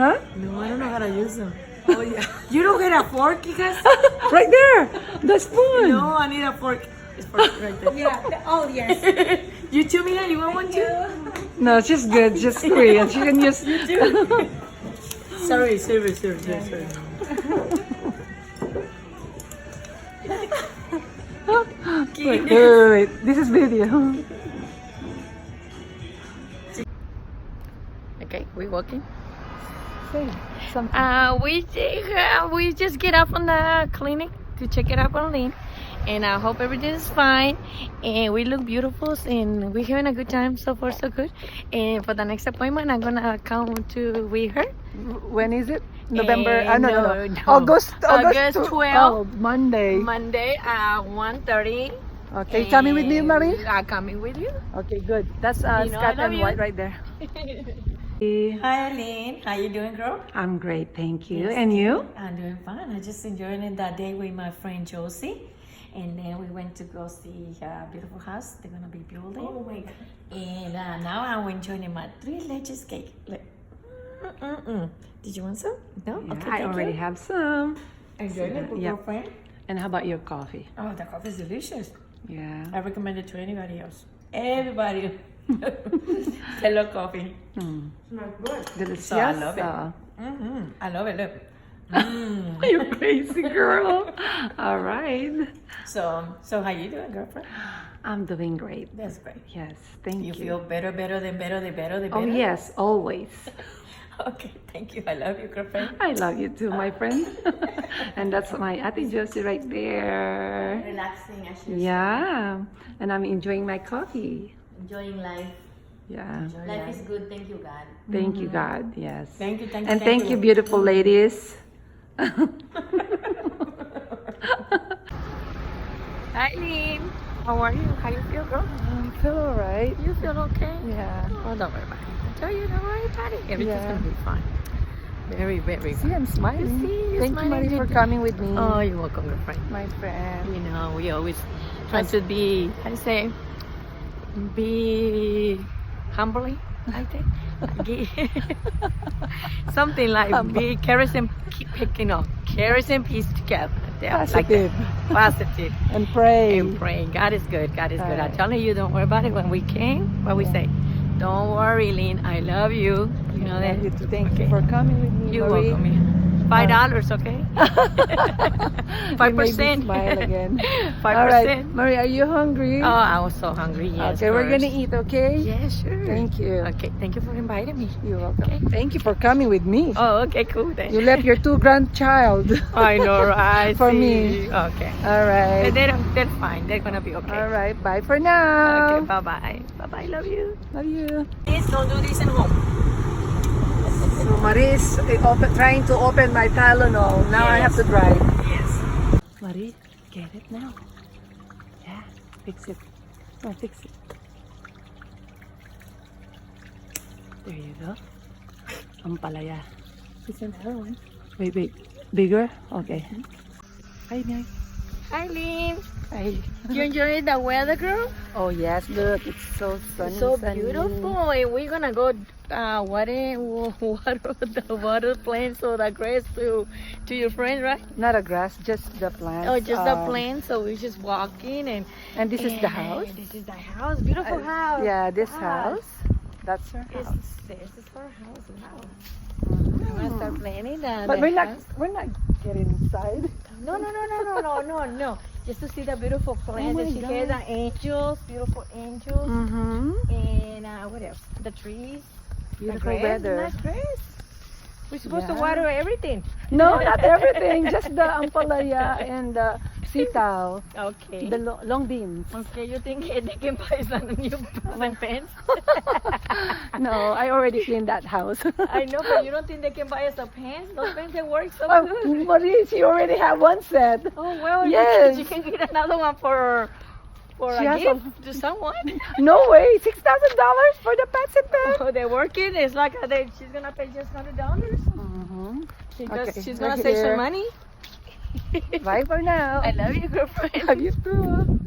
Huh? No, I don't know how to use them. Oh, yeah. You don't get a fork, because Right there. The spoon. no, I need a fork. It's fork right there. Yeah. Oh, yes. You too, Mina? You want one too? No, she's good. She's Korean. She can use. Sorry. Wait. This is video. Okay, we're walking. Say something. We just get up from the clinic to check it up on Lynn, and I hope everything is fine, and we look beautiful, and we're having a good time. So far so good. And for the next appointment, I'm gonna come to with her. When is it? November? No. August 12. Oh, Monday. Monday at 1:30. Okay, coming with me, Marie? I'm coming with you. Okay, good. That's You know I Scott love and you. White right there. Hi, Aline. How you doing, girl? I'm great, thank you. Yes. And you? I'm doing fine. I just enjoying it that day with my friend Josie, and then we went to go see a beautiful house they're gonna be building. Oh my God. And now I'm enjoying my 3 leches cake. Did you want some? No. Yeah, Okay, I thank already you. have some. Enjoying it, Yeah. girlfriend. And how about your coffee? Oh, the coffee is delicious. Yeah. I recommend it to anybody else. Everybody. Hello, coffee. Smells good. Delicious. So I love it. I love it. Look. You're crazy, girl. All right. So how you doing, girlfriend? I'm doing great. That's great. Yes, thank You you. feel better. Oh, yes, always. Okay, thank you. I love you, girlfriend. I love you too, my friend. And that's my Ate Josie right there. Relaxing as you Yeah. And I'm enjoying my coffee. enjoying life. Yeah. Life is good. Thank you, God. Thank you, God. Yes. Thank you, thank you, And thank you, beautiful ladies. Hi, Lynn. How are you? How you feel, girl? I feel all right. You feel okay? Yeah. Oh, don't worry about it. I tell you, don't worry about it. Everything's Yeah. gonna be fine. Very, very See, I'm smiling. You see, you're Thank you, smiling. Marie, for coming with me. Oh, you're welcome, girlfriend. My friend. You know, we always try to be, how do you say, be humbly, I think. Something like be carrots and carrots and peace together. Yeah, like Positive. that. Positive. And pray. And praying. God is good. God is good. I'm Right. telling you, don't worry about it. When we came, what we say, don't worry, Lynn. I love you. You know that. You too. Thank Okay. you for coming with me, You're Marie. welcome. Yeah. $5, okay? You made me 5%. smile again. 5%. All right, Marie, are you hungry? Oh, I was so hungry. Yes. okay, we're gonna first. eat, okay? Yeah, sure. Thank you. Okay, thank you for inviting me. You're welcome. Okay. Thank you for coming with me. Oh, okay, cool then. You left your 2 grandchild. I know, right? For See. me. Okay. All right. They're fine. They're gonna be okay. All right. Bye for now. Okay, bye-bye. Bye-bye. Love you. Love you. Please don't do this at home. So Marie is trying to open my Tylenol. Now I have to drive. Yes. Marie, get it now. Yeah, fix it. No, fix it. There you go. Ampalaya. It's another one. Wait. Bigger? Okay. Hi, Mary. Hi, Lynn. Hi. You enjoying the weather, girl? Oh, yes. Look, it's so sunny. So sunny. beautiful. And we're gonna go water the water plants or the grass to your friend, right? Not a grass, just the plants. Oh, just the plants. So we're just walking And this is the house? This is the house. Beautiful house. Yeah, this Wow. house. That's her house. This is our house. Wow. I'm gonna start planning that. But we're not getting inside. No. Just to see the beautiful plants my that she God. has, the angels, beautiful angels, Mm-hmm. and what else? The trees, Beautiful the grass, weather. nice grass. We're supposed to Yeah. water everything. No, not everything. Just the ampalaya and the sitaw. Okay. The long beans. Okay, you think they can buy some new pants? No, I already cleaned that house. I know, but you don't think they can buy us a pants? Those pants they work so Oh, good. Marie, she already had one set. Oh well, Yes. you can get another one for She a has gift to someone. No way, $6,000 for the pets and pets. Oh, they're working. It's like she's gonna pay just $100. Mm-hmm. Because she's we're gonna save here. some money. Bye for now. I love you, girlfriend. Love you too.